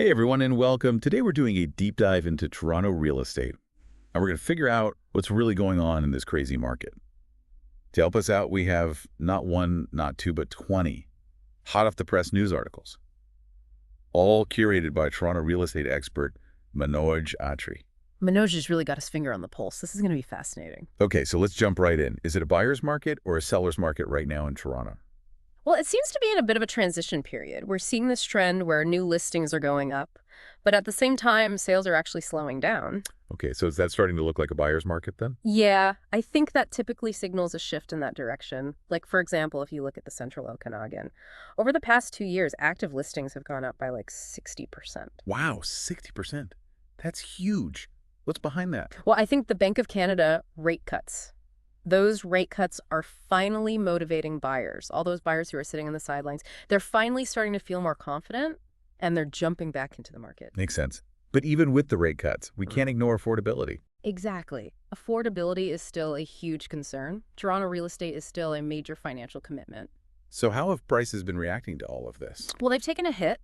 Hey everyone and welcome. Today we're doing a deep dive into Toronto real estate, and we're going to figure out what's really going on in this crazy market. To help us out, we have not one, not two, but 20 hot off the press news articles, all curated by Toronto real estate expert Manoj Atri. Manoj has really got his finger on the pulse. This is going to be fascinating. Okay, so let's jump right in. Is it a buyer's market or a seller's market right now in Toronto? Well, it seems to be in a bit of a transition period. We're seeing this trend where new listings are going up, but at the same time, sales are actually slowing down. Okay, so is that starting to look like a buyer's market then? Yeah, I think that typically signals a shift in that direction. Like, for example, if you look at the Central Okanagan, over the past 2 years, active listings have gone up by like 60%. Wow, 60%. That's huge. What's behind that? Well, I think the Bank of Canada rate cuts. Those rate cuts are finally motivating buyers. All those buyers who are sitting on the sidelines, they're finally starting to feel more confident, and they're jumping back into the market. Makes sense. But even with the rate cuts, we can't ignore affordability. Exactly. Affordability is still a huge concern. Toronto real estate is still a major financial commitment. So how have prices been reacting to all of this? Well, they've taken a hit.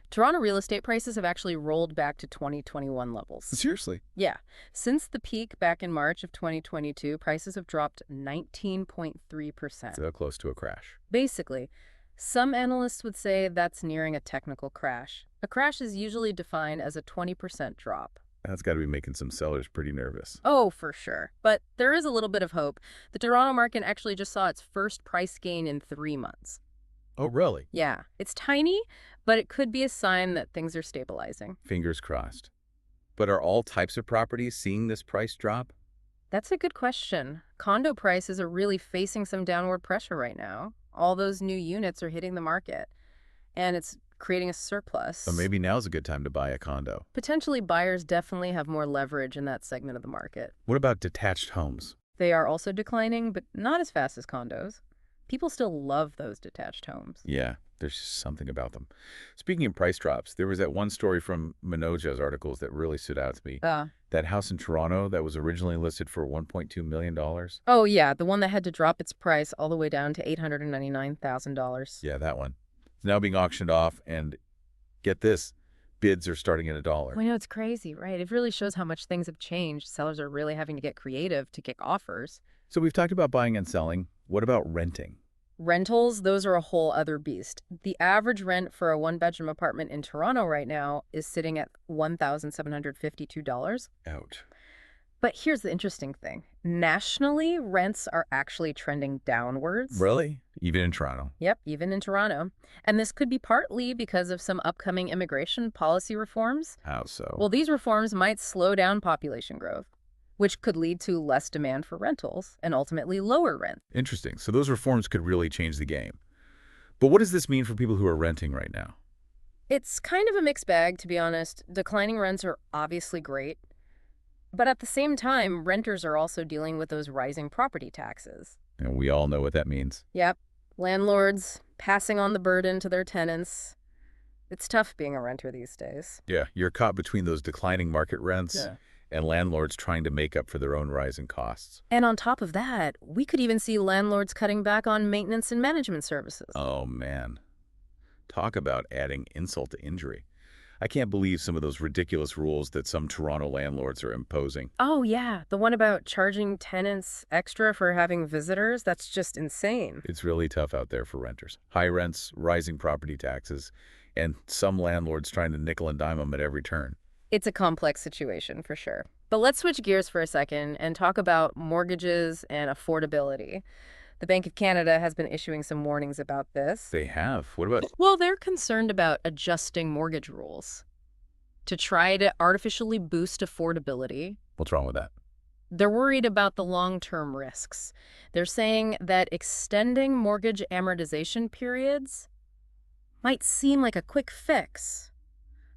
Toronto real estate prices have actually rolled back to 2021 levels. Seriously? Yeah. Since the peak back in March of 2022, prices have dropped 19.3%. So close to a crash. Basically, some analysts would say that's nearing a technical crash. A crash is usually defined as a 20% drop. That's got to be making some sellers pretty nervous. Oh, for sure. But there is a little bit of hope. The Toronto market actually just saw its first price gain in 3 months. Oh, really? Yeah, it's tiny, but it could be a sign that things are stabilizing. Fingers crossed. But are all types of properties seeing this price drop? That's a good question. Condo prices are really facing some downward pressure right now. All those new units are hitting the market, and it's creating a surplus. So maybe now's a good time to buy a condo. Potentially, buyers definitely have more leverage in that segment of the market. What about detached homes? They are also declining, but not as fast as condos. People still love those detached homes. Yeah, there's just something about them. Speaking of price drops, there was that one story from Manoj's articles that really stood out to me. That house in Toronto that was originally listed for $1.2 million. Oh, yeah, the one that had to drop its price all the way down to $899,000. Yeah, that one. It's now being auctioned off, and get this, bids are starting at $1. I know, it's crazy, right? It really shows how much things have changed. Sellers are really having to get creative to get offers. So we've talked about buying and selling. What about renting? Rentals, those are a whole other beast. The average rent for a one-bedroom apartment in Toronto right now is sitting at $1,752. Ouch. But here's the interesting thing. Nationally, rents are actually trending downwards. Really? Even in Toronto? Yep, even in Toronto. And this could be partly because of some upcoming immigration policy reforms. How so? Well, these reforms might slow down population growth, which could lead to less demand for rentals and ultimately lower rent. Interesting. So those reforms could really change the game. But what does this mean for people who are renting right now? It's kind of a mixed bag, to be honest. Declining rents are obviously great, but at the same time, renters are also dealing with those rising property taxes. And we all know what that means. Yep, landlords passing on the burden to their tenants. It's tough being a renter these days. Yeah, you're caught between those declining market rents and landlords trying to make up for their own rising costs. And on top of that, we could even see landlords cutting back on maintenance and management services. Oh, man. Talk about adding insult to injury. I can't believe some of those ridiculous rules that some Toronto landlords are imposing. Oh, yeah. The one about charging tenants extra for having visitors, that's just insane. It's really tough out there for renters. High rents, rising property taxes, and some landlords trying to nickel and dime them at every turn. It's a complex situation, for sure. But let's switch gears for a second and talk about mortgages and affordability. The Bank of Canada has been issuing some warnings about this. They have. What about... Well, they're concerned about adjusting mortgage rules to try to artificially boost affordability. What's wrong with that? They're worried about the long-term risks. They're saying that extending mortgage amortization periods might seem like a quick fix,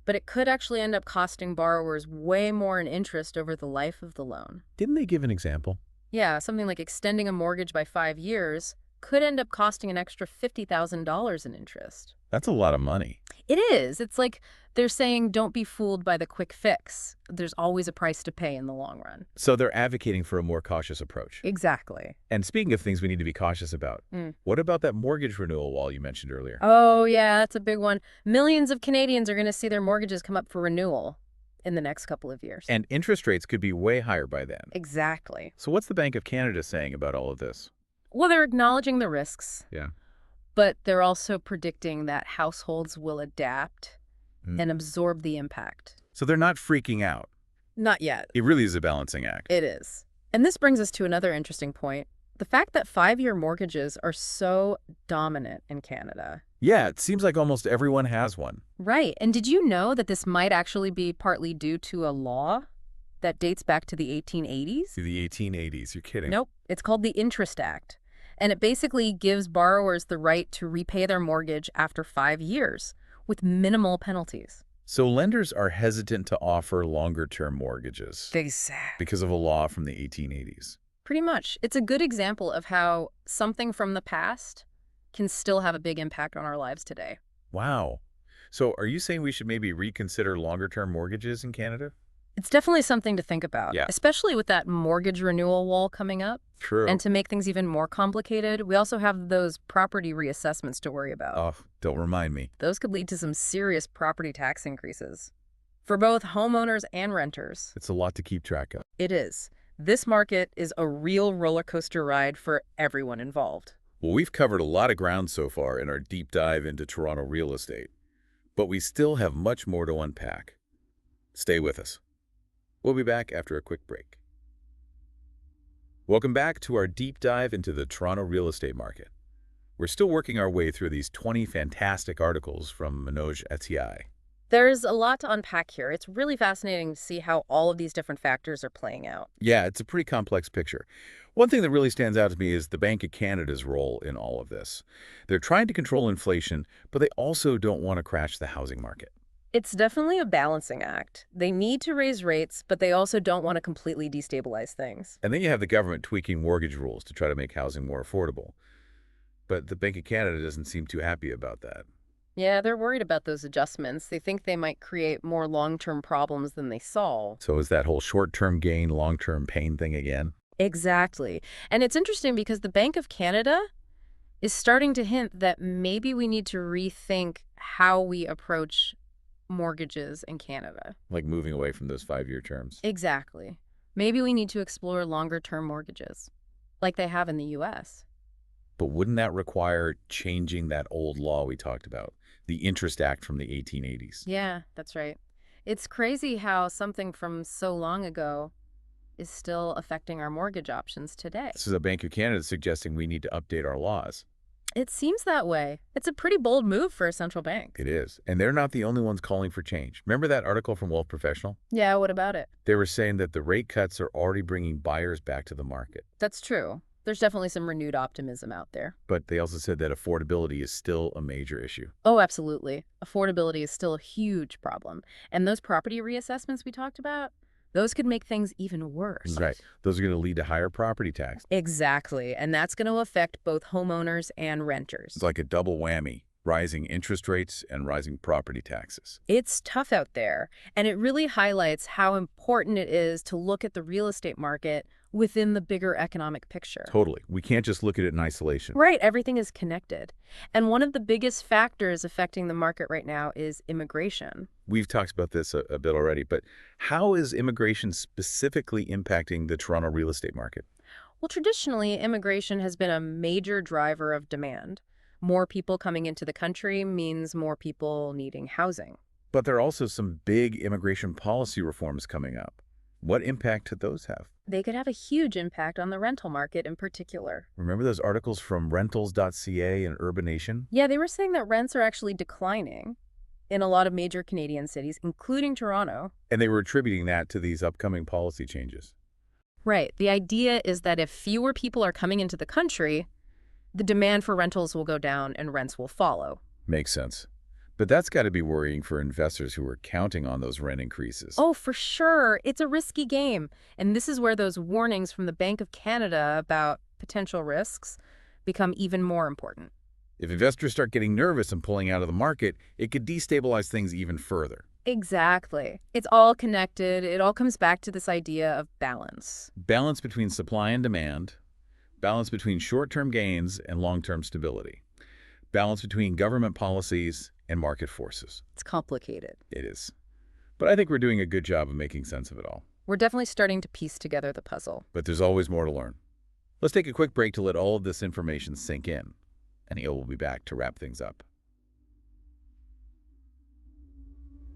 but it could actually end up costing borrowers way more in interest over the life of the loan. Didn't they give an example? Yeah, something like extending a mortgage by 5 years could end up costing an extra $50,000 in interest. That's a lot of money. It is. It's like they're saying don't be fooled by the quick fix. There's always a price to pay in the long run. So they're advocating for a more cautious approach. Exactly. And speaking of things we need to be cautious about, what about that mortgage renewal wall you mentioned earlier? Oh, yeah, that's a big one. Millions of Canadians are going to see their mortgages come up for renewal in the next couple of years. And interest rates could be way higher by then. Exactly. So what's the Bank of Canada saying about all of this? Well, they're acknowledging the risks, Yeah. but they're also predicting that households will adapt and absorb the impact. So they're not freaking out. Not yet. It really is a balancing act. It is. And this brings us to another interesting point. The fact that 5-year mortgages are so dominant in Canada. Yeah, it seems like almost everyone has one. Right. And did you know that this might actually be partly due to a law that dates back to the 1880s? To the 1880s, you're kidding. Nope. It's called the Interest Act. And it basically gives borrowers the right to repay their mortgage after 5 years with minimal penalties. So lenders are hesitant to offer longer-term mortgages Exactly. because of a law from the 1880s. Pretty much. It's a good example of how something from the past can still have a big impact on our lives today. Wow. So are you saying we should maybe reconsider longer-term mortgages in Canada? It's definitely something to think about, Yeah. especially with that mortgage renewal wall coming up. True. And to make things even more complicated, we also have those property reassessments to worry about. Oh, don't remind me. Those could lead to some serious property tax increases for both homeowners and renters. It's a lot to keep track of. It is. This market is a real roller coaster ride for everyone involved. Well, we've covered a lot of ground so far in our deep dive into Toronto real estate, but we still have much more to unpack. Stay with us. We'll be back after a quick break. Welcome back to our deep dive into the Toronto real estate market. We're still working our way through these 20 fantastic articles from Manoj Atiai. There's a lot to unpack here. It's really fascinating to see how all of these different factors are playing out. Yeah, it's a pretty complex picture. One thing that really stands out to me is the Bank of Canada's role in all of this. They're trying to control inflation, but they also don't want to crash the housing market. It's definitely a balancing act. They need to raise rates, but they also don't want to completely destabilize things. And then you have the government tweaking mortgage rules to try to make housing more affordable. But the Bank of Canada doesn't seem too happy about that. Yeah, they're worried about those adjustments. They think they might create more long-term problems than they solve. So is that whole short-term gain, long-term pain thing again? Exactly. And it's interesting because the Bank of Canada is starting to hint that maybe we need to rethink how we approach mortgages in Canada. Like moving away from those 5-year terms. Exactly. Maybe we need to explore longer-term mortgages, like they have in the U.S. But wouldn't that require changing that old law we talked about, the Interest Act from the 1880s? Yeah, that's right. It's crazy how something from so long ago is still affecting our mortgage options today. So the Bank of Canada is suggesting we need to update our laws. It seems that way. It's a pretty bold move for a central bank. It is. And they're not the only ones calling for change. Remember that article from Wealth Professional? Yeah, what about it? They were saying that the rate cuts are already bringing buyers back to the market. That's true. There's definitely some renewed optimism out there. But they also said that affordability is still a major issue. Oh, absolutely. Affordability is still a huge problem. And those property reassessments we talked about, those could make things even worse. Right. Those are going to lead to higher property tax. Exactly. And that's going to affect both homeowners and renters. It's like a double whammy, rising interest rates and rising property taxes. It's tough out there. And it really highlights how important it is to look at the real estate market within the bigger economic picture. Totally. We can't just look at it in isolation. Right. Everything is connected. And one of the biggest factors affecting the market right now is immigration. We've talked about this a bit already, but how is immigration specifically impacting the Toronto real estate market? Well, traditionally, immigration has been a major driver of demand. More people coming into the country means more people needing housing. But there are also some big immigration policy reforms coming up. What impact could those have? They could have a huge impact on the rental market in particular. Remember those articles from rentals.ca and Urbanation? Yeah, they were saying that rents are actually declining in a lot of major Canadian cities, including Toronto. And they were attributing that to these upcoming policy changes. Right. The idea is that if fewer people are coming into the country, the demand for rentals will go down and rents will follow. Makes sense. But that's got to be worrying for investors who are counting on those rent increases. Oh, for sure. It's a risky game. And this is where those warnings from the Bank of Canada about potential risks become even more important. If investors start getting nervous and pulling out of the market, it could destabilize things even further. Exactly. It's all connected. It all comes back to this idea of balance. Balance between supply and demand, balance between short-term gains and long-term stability, balance between government policies and market forces. It's complicated. It is. But I think we're doing a good job of making sense of it all. We're definitely starting to piece together the puzzle. But there's always more to learn. Let's take a quick break to let all of this information sink in. And Neil will be back to wrap things up.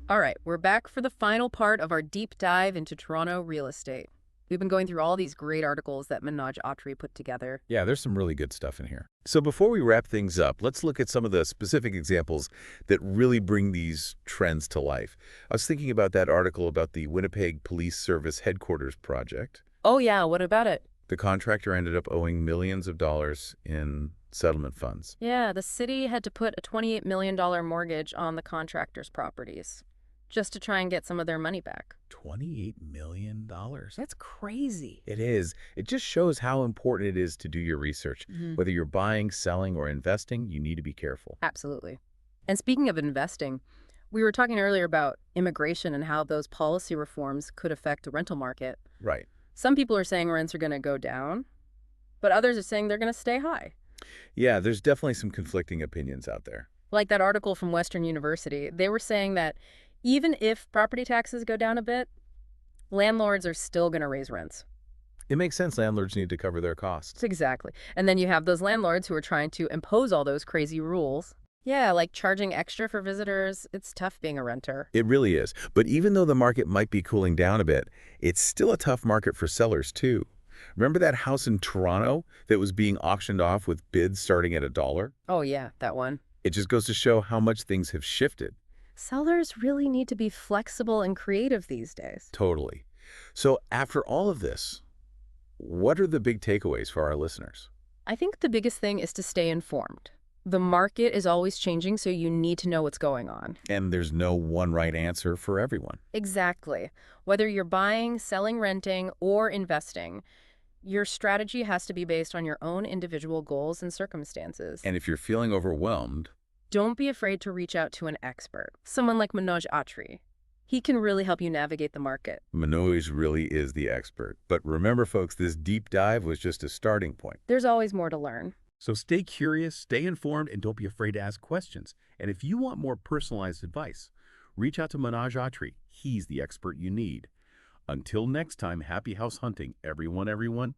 All right, we're back for the final part of our deep dive into Toronto real estate. We've been going through all these great articles that Manoj Autry put together. Yeah, there's some really good stuff in here. So before we wrap things up, let's look at some of the specific examples that really bring these trends to life. I was thinking about that article about the Winnipeg Police Service Headquarters project. Oh yeah, what about it? The contractor ended up owing millions of dollars in settlement funds. Yeah, the city had to put a $28 million mortgage on the contractor's properties just to try and get some of their money back. $28 million? That's crazy. It is. It just shows how important it is to do your research. Whether you're buying, selling, or investing, you need to be careful. Absolutely. And speaking of investing, we were talking earlier about immigration and how those policy reforms could affect the rental market. Right. Some people are saying rents are going to go down, but others are saying they're going to stay high. Yeah, there's definitely some conflicting opinions out there. Like that article from Western University, they were saying that even if property taxes go down a bit, landlords are still going to raise rents. It makes sense landlords need to cover their costs. Exactly. And then you have those landlords who are trying to impose all those crazy rules. Yeah, like charging extra for visitors. It's tough being a renter. It really is. But even though the market might be cooling down a bit, it's still a tough market for sellers too. Remember that house in Toronto that was being auctioned off with bids starting at $1? Oh yeah, that one. It just goes to show how much things have shifted. Sellers really need to be flexible and creative these days. Totally. So after all of this, what are the big takeaways for our listeners? I think the biggest thing is to stay informed. The market is always changing, so you need to know what's going on. And there's no one right answer for everyone. Exactly. Whether you're buying, selling, renting, or investing, your strategy has to be based on your own individual goals and circumstances. And if you're feeling overwhelmed, don't be afraid to reach out to an expert, someone like Manoj Autry. He can really help you navigate the market. Manoj really is the expert. But remember, folks, this deep dive was just a starting point. There's always more to learn. So stay curious, stay informed, and don't be afraid to ask questions. And if you want more personalized advice, reach out to Manoj Autry. He's the expert you need. Until next time, happy house hunting, everyone.